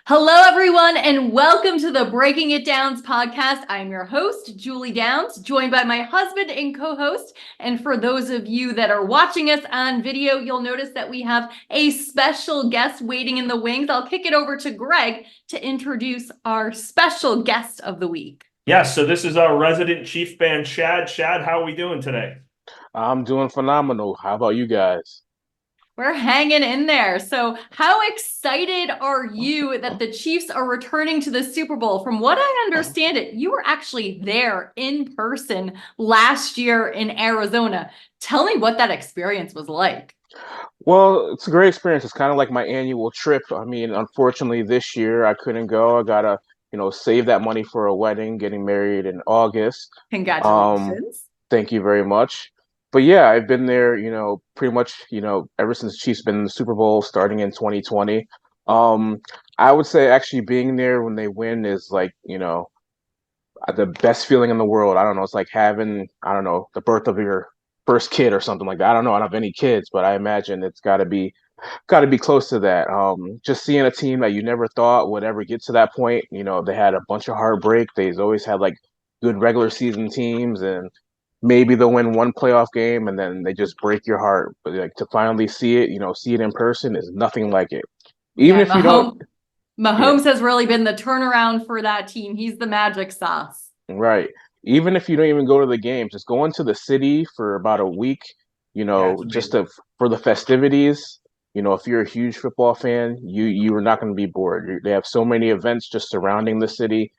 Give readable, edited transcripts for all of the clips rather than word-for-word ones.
Hello, everyone, and welcome to the Breaking It Downs podcast. I'm your host, Julie Downs, joined by my husband and co-host. And for those of you that are watching us on video, you'll notice that we have a special guest waiting in the wings. I'll kick it over to Greg to introduce our special guest of the week. Yes, so this is our resident Chief fan, Shad. Shad, how are we doing today? I'm doing phenomenal. How about you guys? We're hanging in there. So how excited are you that the Chiefs are returning to the Super Bowl? From what I understand it, you were actually there in person last year in Arizona. Tell me what that experience was like. Well, it's a great experience. It's kind of like my annual trip. I mean, unfortunately, this year I couldn't go. I gotta, save that money for a wedding, getting married in August. Um, Congratulations. Thank you very much. But yeah, I've been there, pretty much, ever since Chiefs been in the Super Bowl starting in 2020. Um, I would say actually being there when they win is like, the best feeling in the world. I don't know. It's like having, I don't know, the birth of your first kid or something like that. I don't know. I don't have any kids, but I imagine it's got to be close to that. Just seeing a team that you never thought would ever get to that point. They had a bunch of heartbreak. They've always had like good regular season teams, and maybe they'll win one playoff game and then they just break your heart. But like to finally see it, see it in person is nothing like it. Even Yeah, if you don't, yeah. Mahomes has really been the turnaround for that team. He's the magic sauce. Right. Even if you don't even go to the game, just go into the city for about a week, Yeah, it's just amazing. to for the festivities. If you're a huge football fan, you are not going to be bored. They have so many events just surrounding the city.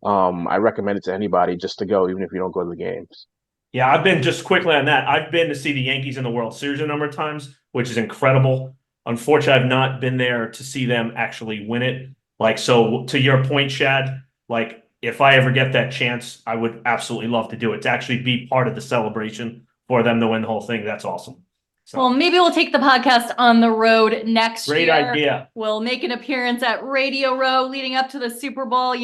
I recommend it to anybody just to go, even if you don't go to the games. Yeah, I've been just quickly on that. I've been to see the Yankees in the World Series a number of times, which is incredible. Unfortunately, I've not been there to see them actually win it. Like, so to your point, Shad, like if I ever get that chance, I would absolutely love to do it, to actually be part of the celebration for them to win the whole thing. That's awesome. Well, So maybe we'll take the podcast on the road next great year. idea. We'll make an appearance at Radio Row leading up to the Super Bowl.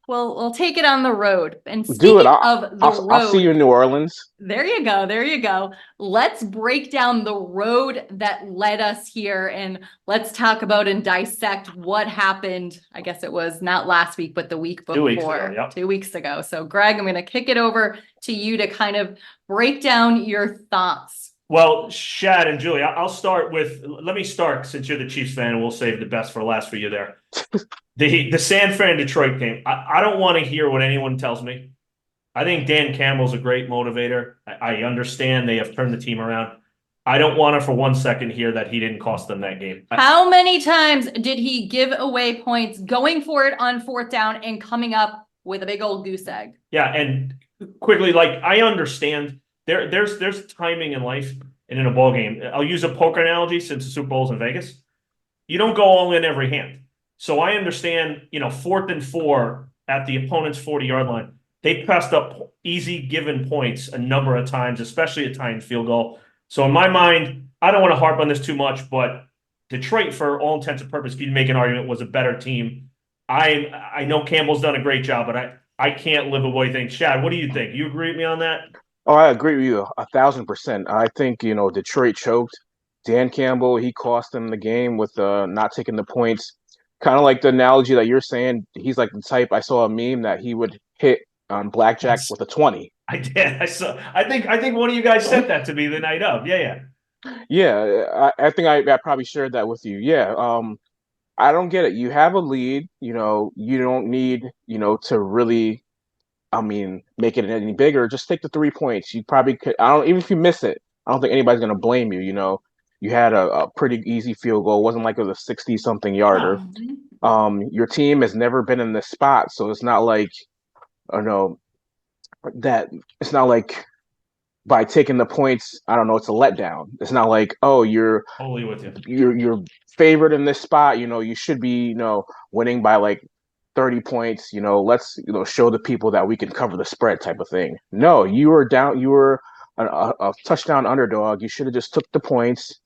We'll take it on the road. And Do it. speaking of the I'll see you road, in New Orleans. there you go. There you go. Let's break down the road that led us here and let's talk about and dissect what happened. I guess it was not last week, but the week 2 weeks ago, before, yep. 2 weeks ago. So, Greg, I'm going to kick it over to you to kind of break down your thoughts. Well, Shad and Julie, I'll start with. Let me start since you're the Chiefs fan, and we'll save the best for last for you there. The San Fran Detroit game. I don't want to hear what anyone tells me. I think Dan Campbell's a great motivator. I understand they have turned the team around. I don't want to for 1 second hear that he didn't cost them that game. How many times did he give away points going for it on fourth down and coming up with a big old goose egg? Yeah, and quickly, like I understand there's timing in life and in a ball game. I'll use a poker analogy since the Super Bowl's in Vegas. You don't go all in every hand. So I understand, 4th and 4 at the opponent's 40-yard line. They passed up easy given points a number of times, especially a tying field goal. So in my mind, I don't want to harp on this too much, but Detroit, for all intents and purposes, if you make an argument, was a better team. I know Campbell's done a great job, but I can't live with what you think. Shad, what do you think? You agree with me on that? Oh, I agree with you 1,000%. I think, Detroit choked. Dan Campbell, he cost them the game with not taking the points. Kind of like the analogy that you're saying. He's like the type, I saw a meme that he would hit on blackjack Yes. with a 20. I did. I saw. I think one of you guys sent that to me the night of. Yeah, yeah. Yeah, I think I probably shared that with you. Yeah, I don't get it. You have a lead, you don't need, to really, I mean, make it any bigger. Just take the 3 points. You probably could. I don't even if you miss it. I don't think anybody's gonna blame you. You had a pretty easy field goal. It wasn't like it was a 60-something yarder. Oh. Your team has never been in this spot, so it's not like, I don't know that it's not like by taking the points, I don't know, it's a letdown. It's not like, oh, you're Totally with you. you're you're favored in this spot. You should be, winning by like 30 points. Let's show the people that we can cover the spread type of thing. No, you were down. You were a touchdown underdog. You should have just took the points,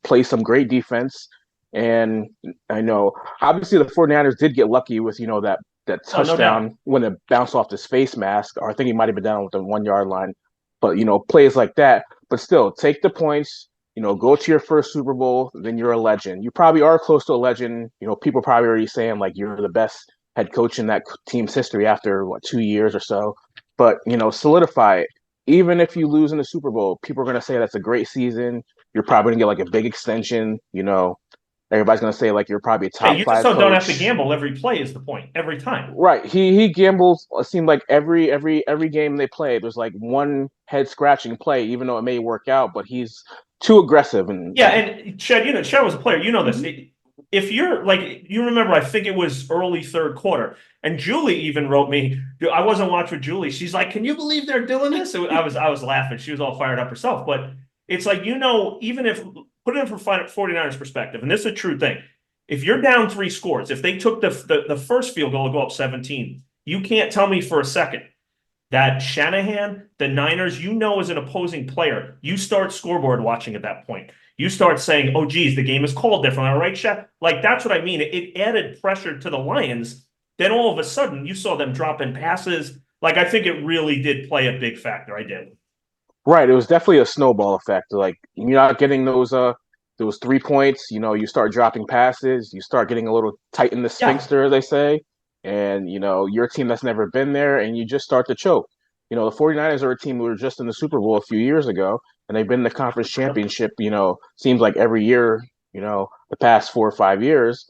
play some great defense. And I know obviously the 49ers did get lucky with, that Oh, no doubt. touchdown when it bounced off his face mask, or I think he might have been down with the 1 yard line. But plays like that. But still, take the points. go to your first Super Bowl, then you're a legend. You probably are close to a legend. People probably already saying like you're the best head coach in that team's history after 2 years or so. But solidify it. Even if you lose in the Super Bowl, people are going to say that's a great season. You're probably going to get like a big extension. Everybody's going to say like you're probably a Yeah, top you just five don't have to coach. gamble every play is the point every time. Right. He gambles. It seemed like every game they play, there's like one head scratching play, even though it may work out, but he's too aggressive and Yeah, and Chad, Chad was a player. You know this. Mhm. If you're like, you remember, I think it was early third quarter, and Julie even wrote me. I wasn't watching with Julie. She's like, "Can you believe they're doing this?" I was laughing. She was all fired up herself. But it's like, even if put it in from 49ers perspective, and this is a true thing. If you're down 3 scores, if they took the first field goal to go up 17, you can't tell me for a second that Shanahan, the Niners, as an opposing player, you start scoreboard watching at that point. You start saying, oh, geez, the game is called different. All right, Shaq? Like, that's what I mean. It added pressure to the Lions. Then all of a sudden, you saw them drop in passes. Like, I think it really did play a big factor. I did. right. It was definitely a snowball effect. Like you're not getting those 3 points. You start dropping passes. You start getting a little tight in the Yeah. sphincter, as they say, and your team that's never been there, and you just start to choke. The 49ers are a team who were just in the Super Bowl a few years ago, and they've been in the conference championship. Seems like every year. The past 4 or 5 years.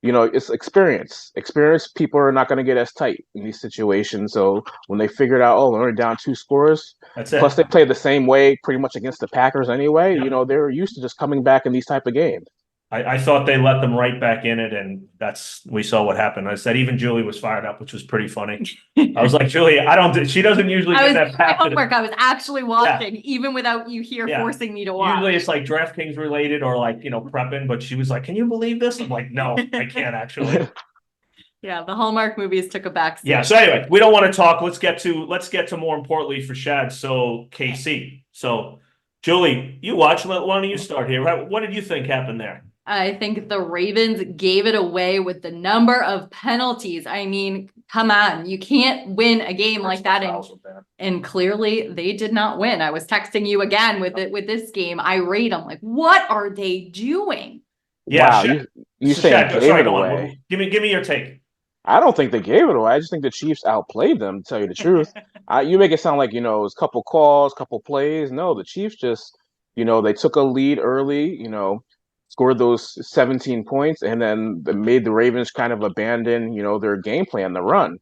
It's experience. Experience people are not going to get as tight in these situations. So when they figured out, oh, they're only down 2 scores, That's plus it. they played the same way pretty much against the Packers anyway, Yep. they're used to just coming back in these type of games. I thought they let them right back in it, and we saw what happened. I said even Julie was fired up, which was pretty funny. I was like, Julie, she doesn't usually I get was that doing my passionate. homework. I was actually watching, even without you here Yeah. forcing me to watch. Usually it's like DraftKings related or like, prepping, but she was like, can you believe this? I'm like, no, I can't actually. Yeah, the Hallmark movies took a back seat. Yeah. So anyway, we don't want to talk. Let's get to more importantly for Shad. So KC. So Julie, you watch. Why don't you start here? What did you think happened there? I think the Ravens gave it away with the number of penalties. I mean, come on, you can't win a game like that. And clearly they did not win. I was texting you again with this game. Irate. I'm like, what are they doing? Yeah, wow, Shad, you so saying Shad, gave sorry, it go away? on. Give me your take. I don't think they gave it away. I just think the Chiefs outplayed them. To tell you the truth, you make it sound like it was a couple calls, couple plays. No, the Chiefs just, they took a lead early. Scored those 17 points, and then made the Ravens kind of abandon, their game plan, the run.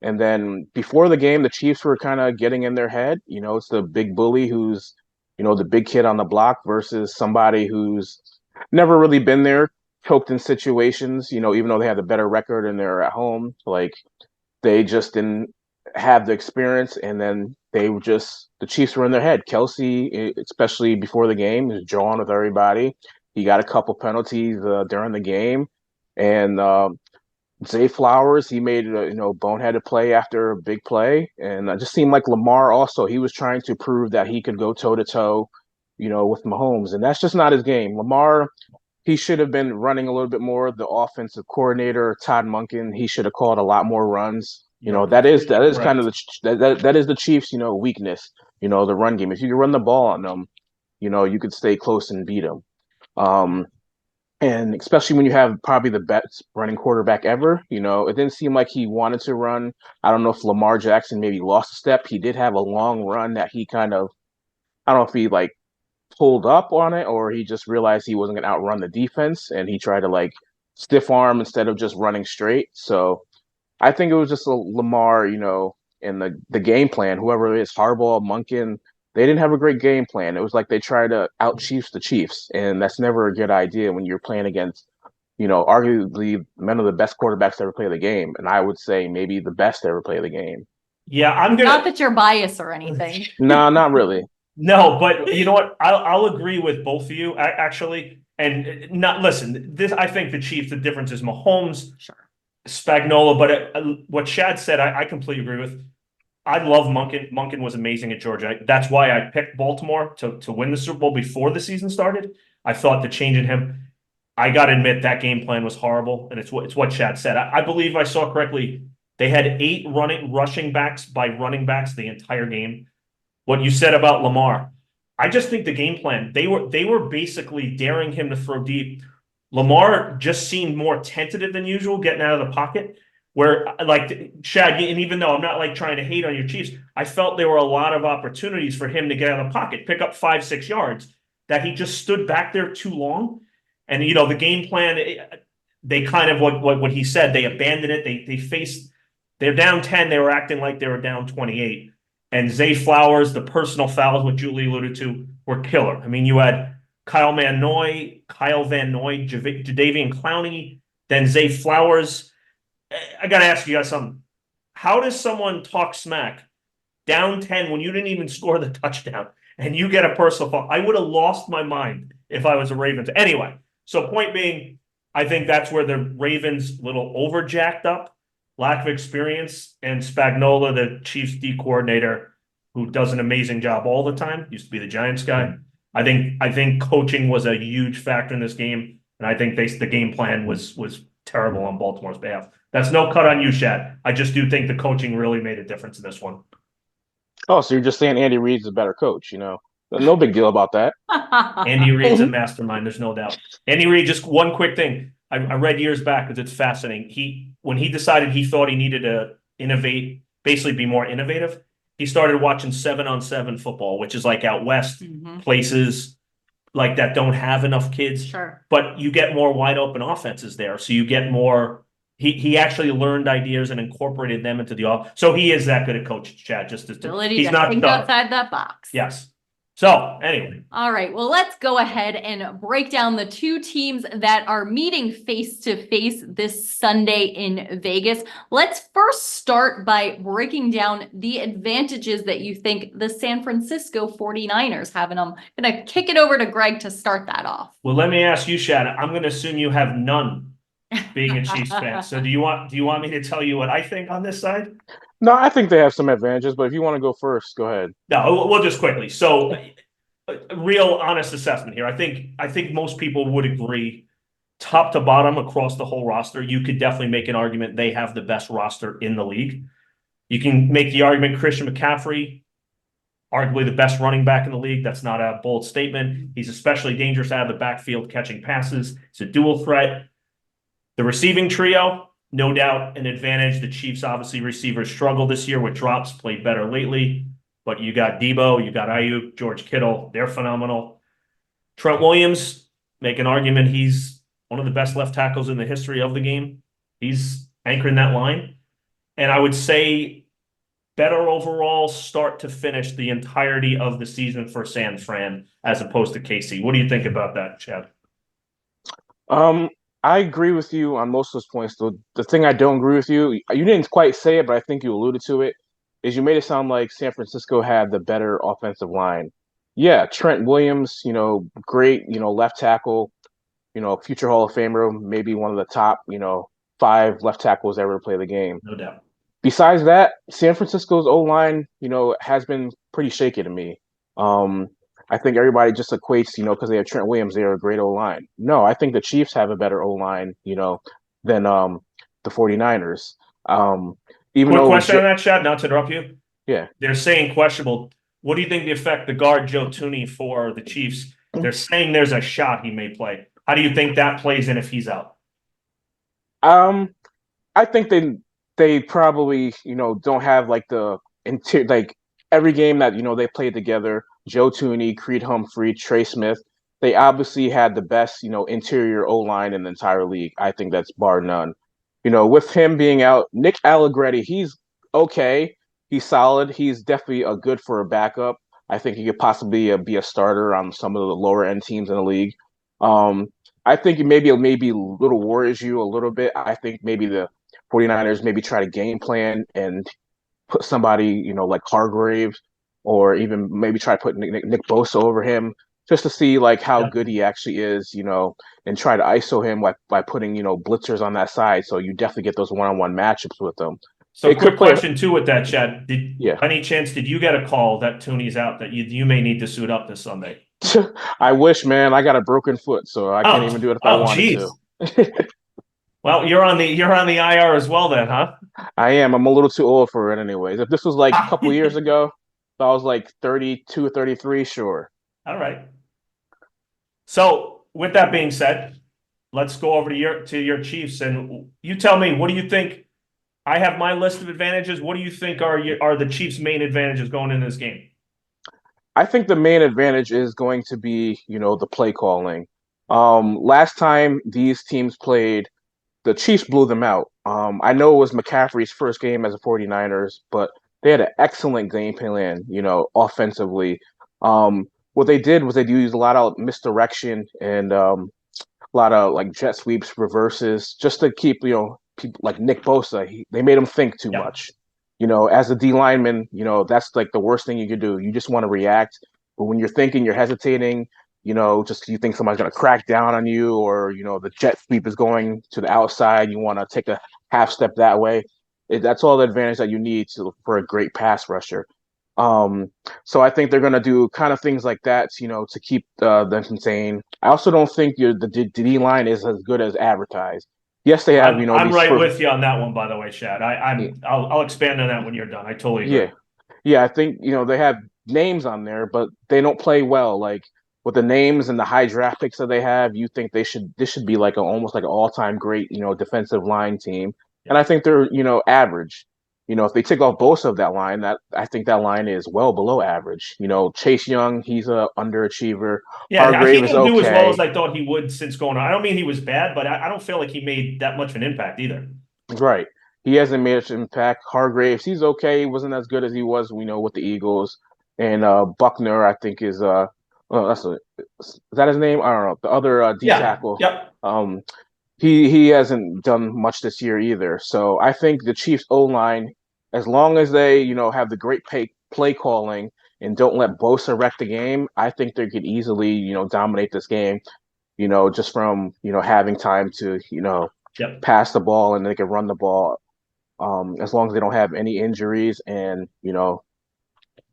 And then before the game, the Chiefs were kind of getting in their head. It's the big bully who's, the big kid on the block versus somebody who's never really been there, choked in situations, even though they had a better record and they're at home. Like they just didn't have the experience. And then the Chiefs were in their head. Kelsey, especially before the game, was jawing with everybody. He got a couple penalties during the game. And Zay Flowers, he made a boneheaded play after a big play, and it just seemed like Lamar also he was trying to prove that he could go toe to toe, with Mahomes, and that's just not his game. Lamar, he should have been running a little bit more. The offensive coordinator Todd Monken, he should have called a lot more runs. You're That is kind of correct. that is the Chiefs' weakness. The run game. If you can run the ball on them, you could stay close and beat them. And especially when you have probably the best running quarterback ever, it didn't seem like he wanted to run. I don't know if Lamar Jackson maybe lost a step. He did have a long run that he kind of, I don't know if he like pulled up on it or he just realized he wasn't going to outrun the defense and he tried to like stiff arm instead of just running straight. So I think it was just a Lamar, and the game plan, whoever it is, Harbaugh, Munkin, they didn't have a great game plan. It was like they tried to out Chiefs the Chiefs, and that's never a good idea when you're playing against, arguably one of the best quarterbacks to ever play the game, and I would say maybe the best to ever play the game. Yeah, Not that you're biased or anything. No, not really. No, but you know what? I'll agree with both of you actually. And not listen. This I think the Chiefs. The difference is Mahomes, Sure. Spagnuolo. But what Shad said, I completely agree with. I love Munkin. Munkin was amazing at Georgia. That's why I picked Baltimore to win the Super Bowl before the season started. I thought the change in him. I got to admit that game plan was horrible, and it's what Shad said. I believe I saw correctly. They had 8 rushing backs by running backs the entire game. What you said about Lamar, I just think the game plan, they were basically daring him to throw deep. Lamar just seemed more tentative than usual, getting out of the pocket. Where like Shad, and even though I'm not like trying to hate on your Chiefs, I felt there were a lot of opportunities for him to get out of the pocket, pick up 5-6 yards, that he just stood back there too long. And the game plan, they kind of what he said, they abandoned it. They faced, they're down 10, they were acting like they were down 28. And Zay Flowers, the personal fouls, what Julie alluded to, were killer. I mean, you had Kyle Van Noy, Jadeveon Clowney, then Zay Flowers. I got to ask you guys something. How does someone talk smack down 10 when you didn't even score the touchdown and you get a personal foul? I would have lost my mind if I was a Ravens. Anyway, so point being, I think that's where the Ravens little over jacked up, lack of experience, and Spagnuolo, the Chiefs D coordinator, who does an amazing job all the time, used to be the Giants guy. I think coaching was a huge factor in this game, and I think the game plan was terrible on Baltimore's behalf. That's no cut on you, Shad. I just do think the coaching really made a difference in this one. Oh, so you're just saying Andy Reid's a better coach, No big deal about that. Andy Reid's a mastermind, there's no doubt. Andy Reid, just one quick thing. I read years back because it's fascinating. When he decided he thought he needed to innovate, basically be more innovative, he started watching 7-on-7 football, which is like out west, places like that don't have enough kids. Sure. But you get more wide open offenses there. So you get more. He actually learned ideas and incorporated them into the off. So he is that good at coaching, Chad. Just Ability he's to not think outside that box. Yes. So anyway. All right. Well, let's go ahead and break down the two teams that are meeting face to face this Sunday in Vegas. Let's first start by breaking down the advantages that you think the San Francisco 49ers have. And I'm going to kick it over to Greg to start that off. Well, let me ask you, Shad. I'm going to assume you have none, being a Chiefs fan. So do you want me to tell you what I think on this side? No, I think they have some advantages, but if you want to go first, go ahead. No, we'll just quickly. So, a real honest assessment here. I think most people would agree, top to bottom across the whole roster, you could definitely make an argument they have the best roster in the league. You can make the argument Christian McCaffrey, arguably the best running back in the league. That's not a bold statement. He's especially dangerous out of the backfield catching passes. It's a dual threat. The receiving trio, no doubt an advantage. The Chiefs, obviously, receivers struggled this year with drops, played better lately. But you got Debo, you got Ayuk, George Kittle. They're phenomenal. Trent Williams, make an argument he's one of the best left tackles in the history of the game. He's anchoring that line. And I would say better overall start to finish the entirety of the season for San Fran as opposed to KC. What do you think about that, Chad? I agree with you on most of those points. The thing I don't agree with you didn't quite say it, but I think you alluded to it, is you made it sound like San Francisco had the better offensive line. Yeah, Trent Williams, great, left tackle, future Hall of Famer, maybe one of the top, 5 left tackles ever to play the game. No doubt. Besides that, San Francisco's O-line, has been pretty shaky to me. I think everybody just equates, because they have Trent Williams, they are a great O-line. No, I think the Chiefs have a better O-line, than the 49ers. Quick question on that, Chad, not to interrupt you. Yeah. They're saying questionable. What do you think the effect the guard Joe Tooney for the Chiefs? They're saying there's a shot he may play. How do you think that plays in if he's out? I think they probably, don't have like the every game that, they played together, Joe Tooney, Creed Humphrey, Trey Smith, they obviously had the best, interior O-line in the entire league. I think that's bar none. With him being out, Nick Allegretti, he's okay. He's solid. He's definitely good for a backup. I think he could possibly be a starter on some of the lower end teams in the league. I think it maybe little worries you a little bit. I think maybe the 49ers maybe try to game plan and put somebody, like Hargrave, or even maybe try to put Nick Bosa over him just to see like how good he actually is, and try to ISO him by putting, blitzers on that side. So you definitely get those one-on-one matchups with them. So quick question too with that, Chad. Any chance did you get a call that Tooney's out that you may need to suit up this Sunday? I wish, man. I got a broken foot, so I can't even do it if I wanted to. Well, you're on the IR as well then, huh? I am. I'm a little too old for it anyways. If this was like a couple years ago, if I was like 32 or 33, sure. All right. So with that being said, let's go over to your Chiefs, and you tell me, what do you think? I have my list of advantages. What do you think are the Chiefs' main advantages going into this game? I think the main advantage is going to be, the play calling. Last time these teams played, the Chiefs blew them out. I know it was McCaffrey's first game as a 49ers, but they had an excellent game plan, offensively. What they did was they used a lot of misdirection and a lot of like jet sweeps, reverses, just to keep, people like Nick Bosa. They made him think too Yeah. much. As a D lineman, that's like the worst thing you could do. You just want to react. But when you're thinking, you're hesitating, just you think somebody's going to crack down on you, or, the jet sweep is going to the outside. You want to take a half step that way. That's all the advantage that you need for a great pass rusher. So I think they're going to do kind of things like that, to keep them contained. I also don't think the D line is as good as advertised. Yes, they have, I'm these right first, with you on that one, by the way, Shad. I'll expand on that when you're done. I totally agree. yeah, yeah. I think they have names on there, but they don't play well. Like with the names and the high draft picks that they have, you think this should be like almost like an all-time great, defensive line team. And Yeah. I think they're, average. If they take off both of that line, that I think that line is well below average. Chase Young, he's a underachiever. Yeah, he Hargrave is didn't do as well as okay. I thought he would since going on. I don't mean he was bad, but I don't feel like he made that much of an impact either. Right. He hasn't made much impact. Hargraves, he's okay. He wasn't as good as he was, with the Eagles. And Buckner, I think is oh, is that his name? I don't know. The other D Yeah. tackle. Yep. Um, he hasn't done much this year either. So I think the Chiefs O line, as long as they have the great play calling and don't let Bosa wreck the game, I think they could easily dominate this game. Just from having time to Yep. pass the ball and they can run the ball, as long as they don't have any injuries and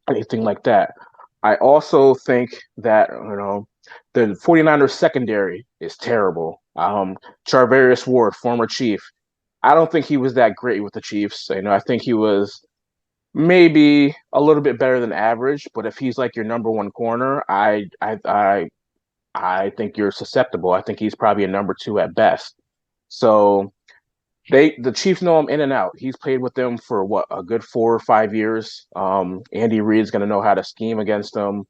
anything like that. I also think that the 49ers secondary is terrible. Charvarius Ward, former Chief, I don't think he was that great with the Chiefs. I think he was maybe a little bit better than average, but if he's like your number one corner, I think you're susceptible. I think he's probably a number two at best. So the Chiefs know him in and out. He's played with them for what, a good 4 or 5 years. Andy Reid's going to know how to scheme against them.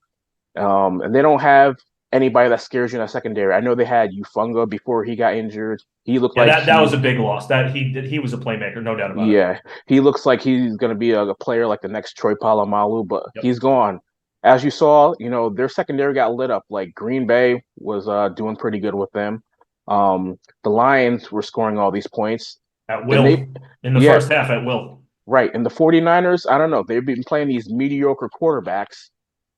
And they don't have anybody that scares you in a secondary. I know they had Ufunga before he got injured. He looked Yeah, like that was a big loss. He was a playmaker, no doubt about it. yeah, he looks like he's going to be a player like the next Troy Polamalu, but Yep. he's gone. As you saw, their secondary got lit up. Like Green Bay was doing pretty good with them. The Lions were scoring all these points. At And will. In the yeah, first half, at will. right. And the 49ers, I don't know. They've been playing these mediocre quarterbacks.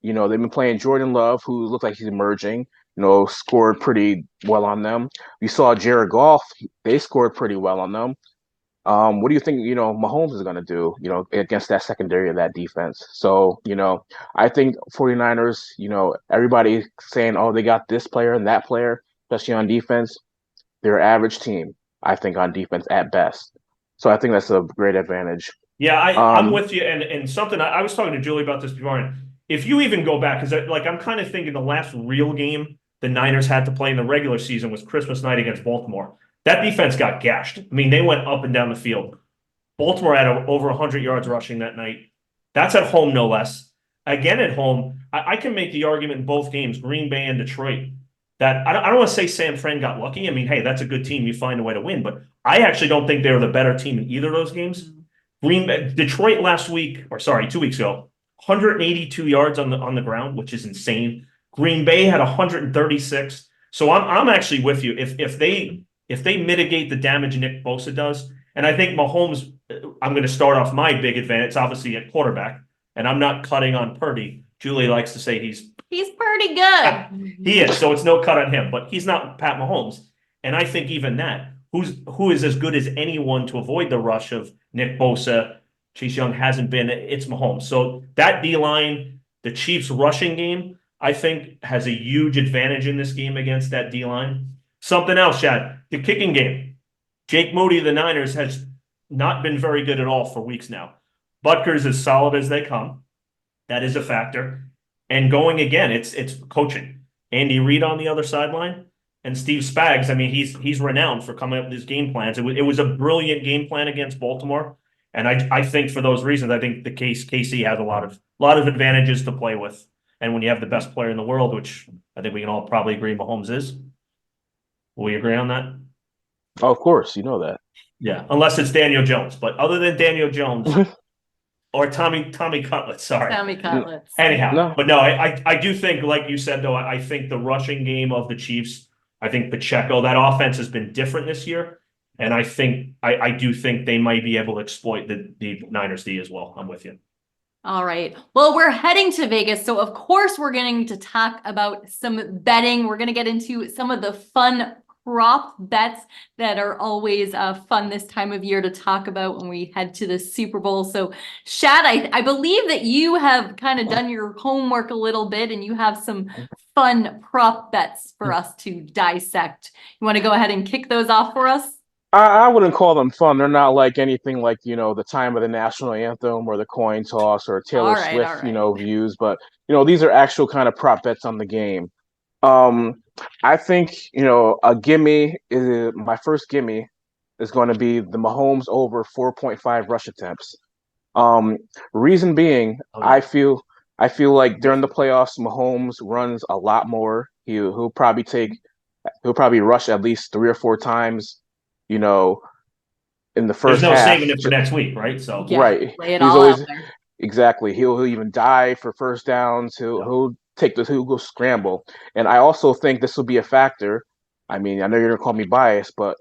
They've been playing Jordan Love, who looks like he's emerging, scored pretty well on them. You saw Jared Goff, they scored pretty well on them. What do you think, Mahomes is going to do, against that secondary of that defense? So, I think 49ers, everybody saying, oh, they got this player and that player, especially on defense. They're an average team, I think, on defense at best. So I think that's a great advantage. Yeah, I'm Um, with you. And something I was talking to Julie about this before. And if you even go back, because like I'm kind of thinking the last real game the Niners had to play in the regular season was Christmas night against Baltimore. That defense got gashed. I mean, they went up and down the field. Baltimore had over 100 yards rushing that night. That's at home, no less. Again, at home, I can make the argument in both games, Green Bay and Detroit, that I don't want to say San Fran got lucky. I mean, hey, that's a good team. You find a way to win. But I actually don't think they were the better team in either of those games. Detroit last week, or sorry, 2 weeks ago, 182 yards on the ground, which is insane. Green Bay had 136. So I'm actually with you. If they mitigate the damage Nick Bosa does, and I think Mahomes, I'm going to start off my big advantage. It's obviously at quarterback, and I'm not cutting on Purdy. Julie likes to say he's pretty good. he is, so it's no cut on him, but he's not Pat Mahomes. And I think even that, who is as good as anyone to avoid the rush of Nick Bosa, Chase Young hasn't been, it's Mahomes. So that D-line, the Chiefs rushing game, I think has a huge advantage in this game against that D-line. Something else, Chad, the kicking game. Jake Moody of the Niners has not been very good at all for weeks now. Butker's as solid as they come. That is a factor. And going again, it's coaching. Andy Reid on the other sideline and Steve Spags. I mean, he's renowned for coming up with these game plans. It was a brilliant game plan against Baltimore. And I think for those reasons, I think the KC has a lot of advantages to play with. And when you have the best player in the world, which I think we can all probably agree Mahomes is. Will we agree on that? Oh, of course, you know that. Yeah, unless it's Daniel Jones. But other than Daniel Jones or Tommy Cutlets, sorry. Tommy Cutlets. Anyhow, No. but no, I do think, like you said, though, I think the rushing game of the Chiefs, I think Pacheco, that offense has been different this year. And I do think they might be able to exploit the Niners D as well. I'm with you. All right. Well, we're heading to Vegas. So, of course, we're going to talk about some betting. We're going to get into some of the fun prop bets that are always fun this time of year to talk about when we head to the Super Bowl. So, Shad, I believe that you have kind of done your homework a little bit and you have some fun prop bets for us to dissect. You want to go ahead and kick those off for us? I wouldn't call them fun. They're not like anything like, the time of the national anthem or the coin toss or Taylor Swift, views. But, these are actual kind of prop bets on the game. I think, a gimme is my first gimme is going to be the Mahomes over 4.5 rush attempts. Reason being, I feel like during the playoffs, Mahomes runs a lot more. He'll probably rush at least 3 or 4 times, in the first There's no half. saving it for next week, right? So right, lay it all out there. Exactly. He'll even dive for first downs. He'll go scramble. And I also think this will be a factor. I mean, I know you're gonna call me biased, but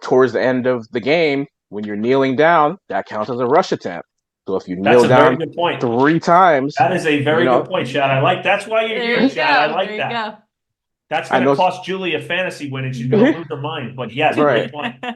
towards the end of the game, when you're kneeling down, that counts as a rush attempt. So if you kneel down 3 times, that is a very good point, Chad. That's why you're here, Chad. I like that. Go. That's going to cost Julie a fantasy win, and she's going to lose her mind. But yes, right.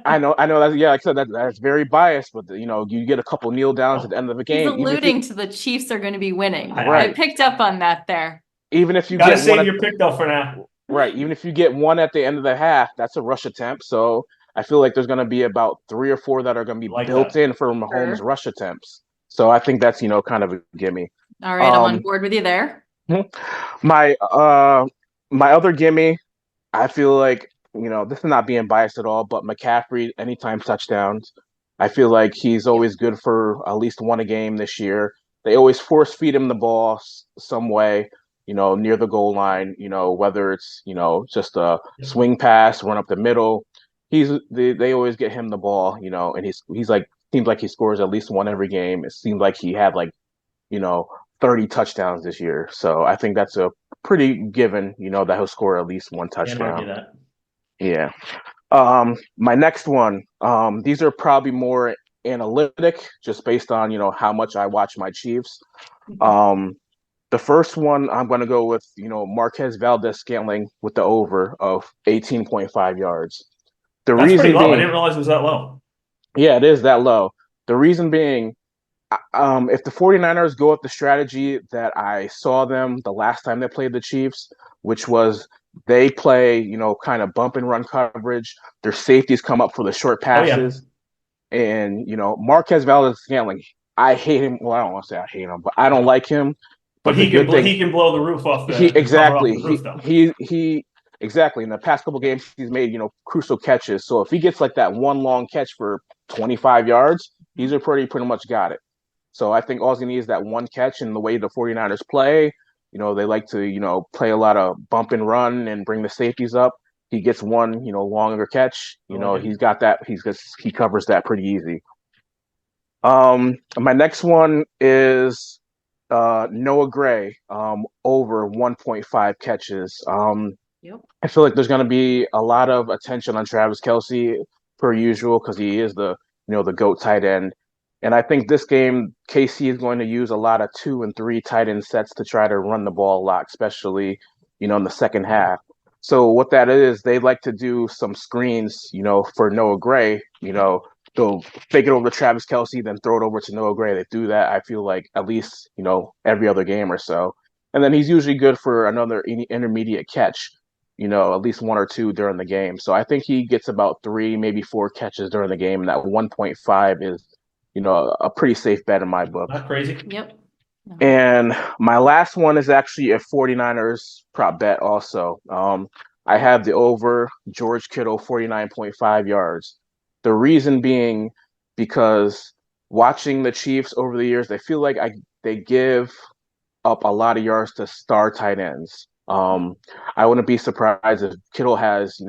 I know that. Yeah, like I said, that's very biased. But you get a couple kneel downs at the end of the game. He's alluding to the Chiefs are going to be winning. Right. I picked up on that there. Even if you gotta save your pick though for now. Right. Even if you get one at the end of the half, that's a rush attempt. So I feel like there's going to be about 3 or 4 that are going to be built in for Mahomes' rush attempts. So I think that's kind of a gimme. All right, I'm on board with you there. My other gimme, I feel like, this is not being biased at all, but McCaffrey, anytime touchdowns. I feel like he's always good for at least 1 a game this year. They always force feed him the ball some way, near the goal line, whether it's, just a swing pass, run up the middle. They always get him the ball, and he's like, seems like he scores at least 1 every game. It seems like he had 30 touchdowns this year. So I think that's a pretty given, that he'll score at least 1 touchdown. Yeah. My next one, these are probably more analytic, just based on, how much I watch my Chiefs. The first one I'm going to go with, Marquez Valdez-Scantling with the over of 18.5 yards. That's pretty low. I didn't realize it was that low. Yeah, it is that low. The reason being, if the 49ers go with the strategy that I saw them the last time they played the Chiefs, which was they play, kind of bump and run coverage, their safeties come up for the short passes. And, Marquez Valdez-Scantling, I hate him. Well, I don't want to say I hate him, but I don't like him. But he can blow the roof off the exactly. Off the roof, he exactly. In the past couple games, he's made, crucial catches. So if he gets like that one long catch for 25 yards, he's pretty much got it. So I think all he needs is that one catch. And the way the 49ers play, they like to, play a lot of bump and run and bring the safeties up. He gets one, longer catch. He's got that. He covers that pretty easy. My next one is Noah Gray, over 1.5 catches. I feel like there's going to be a lot of attention on Travis Kelce per usual because he is the GOAT tight end. And I think this game, KC is going to use a lot of 2 and 3 tight end sets to try to run the ball a lot, especially, in the second half. So what that is, they like to do some screens, for Noah Gray, they'll fake it over to Travis Kelce, then throw it over to Noah Gray. They do that, I feel like, at least, every other game or so. And then he's usually good for another intermediate catch, at least 1 or 2 during the game. So I think he gets about 3, maybe 4 catches during the game. And that 1.5 is, a pretty safe bet in my book. Not crazy. Yep. And my last one is actually a 49ers prop bet also. I have the over George Kittle 49.5 yards. The reason being because watching the Chiefs over the years, they feel like they give up a lot of yards to star tight ends. I wouldn't be surprised if Kittle has,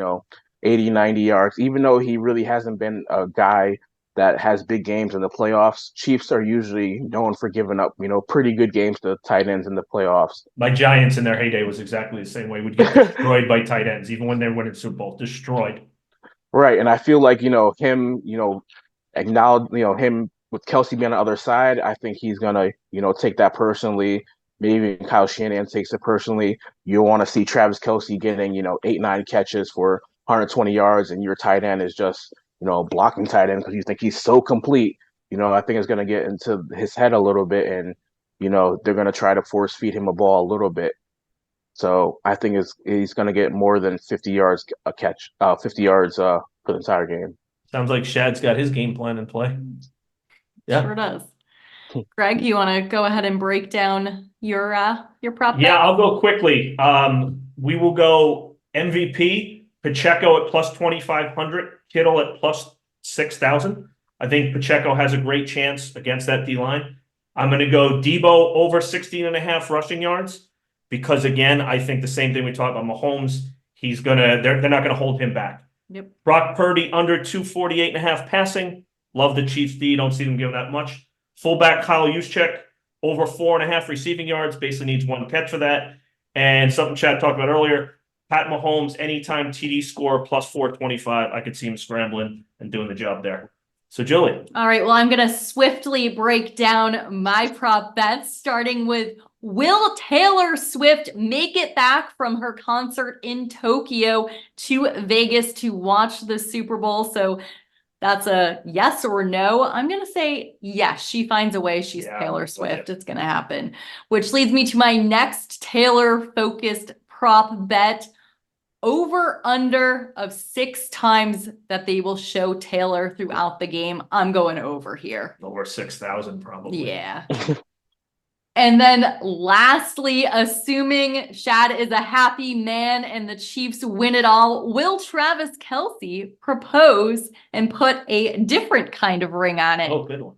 80, 90 yards, even though he really hasn't been a guy that has big games in the playoffs. Chiefs are usually known for giving up, pretty good games to tight ends in the playoffs. My Giants in their heyday was exactly the same way. Would get destroyed by tight ends, even when they were winning Super Bowl, destroyed. Right. And I feel like, him, acknowledge, him with Kelsey being on the other side, I think he's gonna, take that personally. Maybe Kyle Shanahan takes it personally. You want to see Travis Kelsey getting, 8, 9 catches for 120 yards, and your tight end is just, blocking tight end because you think he's so complete. I think it's gonna get into his head a little bit, and they're gonna try to force feed him a ball a little bit. So I think he's gonna get more than 50 yards a catch, 50 yards for the entire game. Sounds like Shad's got his game plan in play. Yeah. Sure does. Greg, you want to go ahead and break down your prop bet? Yeah, I'll go quickly. We will go MVP, Pacheco at plus 2,500, Kittle at plus 6,000. I think Pacheco has a great chance against that D-line. I'm going to go Debo over 16.5 rushing yards because, again, I think the same thing we talked about Mahomes. They're not going to hold him back. Yep. Brock Purdy under 248.5 passing. Love the Chiefs D. Don't see them giving that much. Fullback Kyle Juszczyk over 4.5 receiving yards. Basically needs one catch for that. And something Chad talked about earlier, Pat Mahomes, anytime TD score plus 425. I could see him scrambling and doing the job there. So Julie. All right. Well, I'm going to swiftly break down my prop bets, starting with will Taylor Swift make it back from her concert in Tokyo to Vegas to watch the Super Bowl? So that's a yes or no. I'm going to say yes. She finds a way. She's Taylor Swift. It's going to happen. Which leads me to my next Taylor-focused prop bet. Over under of 6 times that they will show Taylor throughout the game. I'm going over here. Over 6,000 probably. Yeah. And then lastly, assuming Shad is a happy man and the Chiefs win it all, will Travis Kelsey propose and put a different kind of ring on it? Oh, good one.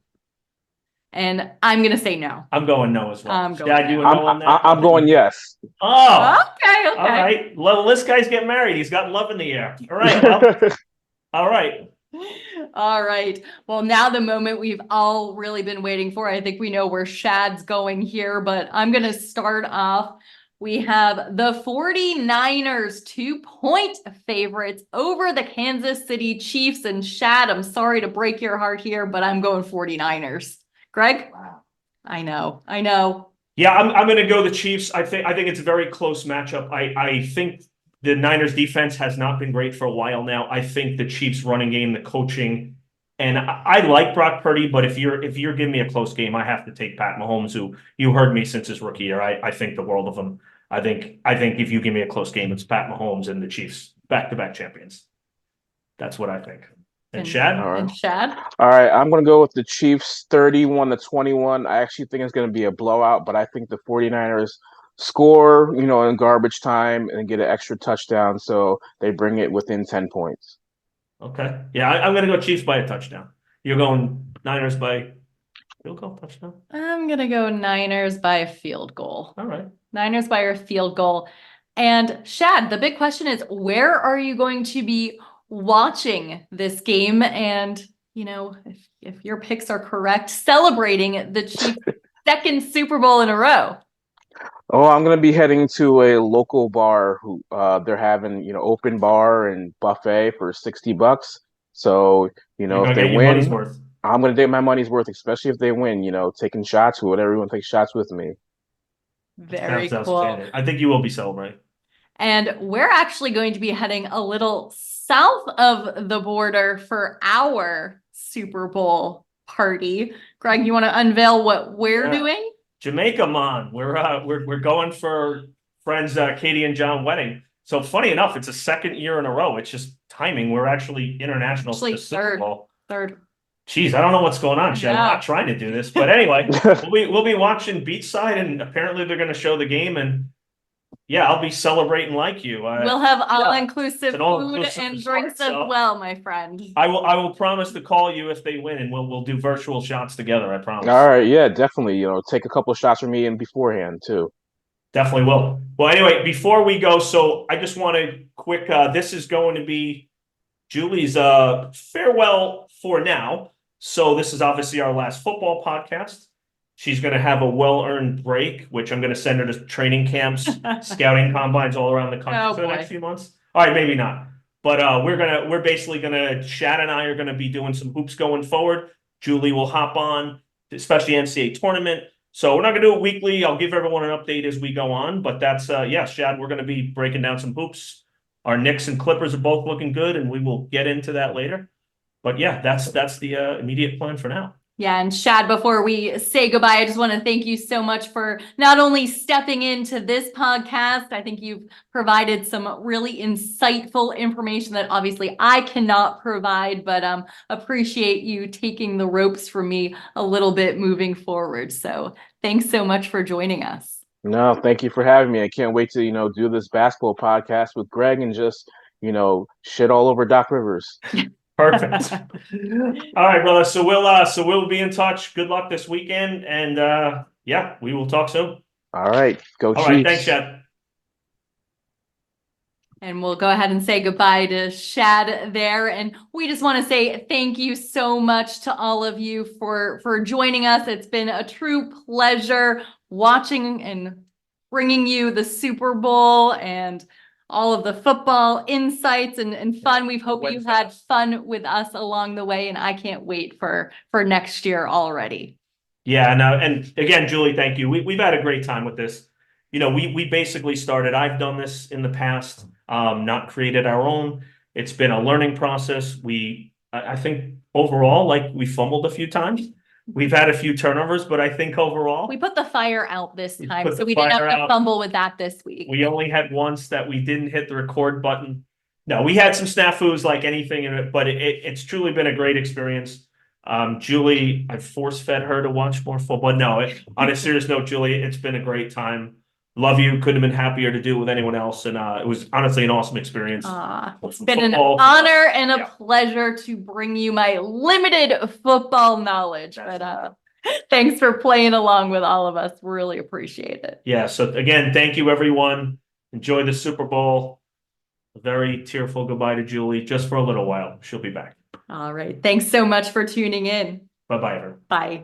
And I'm going to say no. I'm going no as well. I'm going Dad, no. you a no on that? I'm going yes. Oh. Okay. All right. Well, this guy's getting married. He's got love in the air. All right. Well, all right. All right. Well, now the moment we've all really been waiting for. I think we know where Shad's going here, but I'm going to start off. We have the 49ers 2-point favorites over the Kansas City Chiefs. And Shad, I'm sorry to break your heart here, but I'm going 49ers. Greg? Wow. I know. Yeah, I'm going to go the Chiefs. I think it's a very close matchup. I think the Niners defense has not been great for a while now. I think the Chiefs running game, the coaching, and I like Brock Purdy, but if you're giving me a close game, I have to take Pat Mahomes, who you heard me since his rookie year. I think the world of him. I think if you give me a close game, it's Pat Mahomes and the Chiefs back-to-back champions. That's what I think. And Shad? And Shad? All right, I'm going to go with the Chiefs 31-21. I actually think it's going to be a blowout, but I think the 49ers score, in garbage time and get an extra touchdown, so they bring it within 10 points. Okay. Yeah, I'm going to go Chiefs by a touchdown. You're going Niners by field goal, touchdown? I'm going to go Niners by a field goal. All right. Niners by a field goal. And Shad, the big question is, where are you going to be watching this game? And, if your picks are correct, celebrating the Chiefs' second Super Bowl in a row. Oh, I'm going to be heading to a local bar who they're having, open bar and buffet for $60. So, if they win, I'm going to take my money's worth, especially if they win, taking shots with everyone takes shots with me. Very cool. I think you will be celebrating. And we're actually going to be heading a little south of the border for our Super Bowl party. Greg, you want to unveil what we're doing? Jamaica, man. We're going for friends Katie and John wedding. So funny enough, it's a second year in a row. It's just timing. We're actually international. Actually, third. Geez, I don't know what's going on, Chad. I'm Yeah. not trying to do this, but anyway, we'll be watching beachside, and apparently they're going to show the game, and yeah, I'll be celebrating like you. We'll have It's all-inclusive an food all-inclusive and resort, drinks as so well, my friend. I will promise to call you if they win, and we'll do virtual shots together. I promise. All right, yeah, definitely. Take a couple of shots from me in beforehand too. Definitely will. Well, anyway, before we go, so I just want to quick. This is going to be Julie's farewell for now. So this is obviously our last football podcast. She's going to have a well-earned break, which I'm going to send her to training camps, scouting combines all around the country for the next few months. All right, maybe not. But we're basically gonna, Chad and I are gonna be doing some hoops going forward. Julie will hop on, especially NCAA tournament. So we're not gonna do it weekly. I'll give everyone an update as we go on. But that's yeah, Chad, we're gonna be breaking down some hoops. Our Knicks and Clippers are both looking good, and we will get into that later. But yeah, that's the immediate plan for now. Yeah, and Shad, before we say goodbye, I just want to thank you so much for not only stepping into this podcast. I think you've provided some really insightful information that obviously I cannot provide, but appreciate you taking the ropes from me a little bit moving forward. So thanks so much for joining us. No, thank you for having me. I can't wait to, do this basketball podcast with Greg and just, shit all over Doc Rivers. Perfect. All right, brother. So we'll be in touch. Good luck this weekend, and yeah, we will talk soon. All right, go Chiefs. All right, thanks, Chad. And we'll go ahead and say goodbye to Shad there. And we just want to say thank you so much to all of you for joining us. It's been a true pleasure watching and bringing you the Super Bowl and all of the football insights and fun. We hope you've had fun with us along the way, and I can't wait for next year already. Yeah, no, and again, Julie, thank you. We've had a great time with this. We basically started. I've done this in the past, not created our own. It's been a learning process. I think overall, like, we fumbled a few times. We've had a few turnovers, but I think overall we put the fire out this We time, put so the we didn't have fire to out. fumble with that this week. we only had once that we didn't hit the record button. No, we had some snafus like anything in it, but it's truly been a great experience. Julie, I force fed her to watch more football. No, on a serious note, Julie, it's been a great time. Love you. Couldn't have been happier to do with anyone else. And it was honestly an awesome experience. It's been an Football. honor and a Yeah. pleasure to bring you my limited football knowledge. But thanks for playing along with all of us. Really appreciate it. Yeah. So again, thank you, everyone. Enjoy the Super Bowl. A very tearful goodbye to Julie, just for a little while. She'll be back. All right. Thanks so much for tuning in. Bye-bye, everyone. Bye.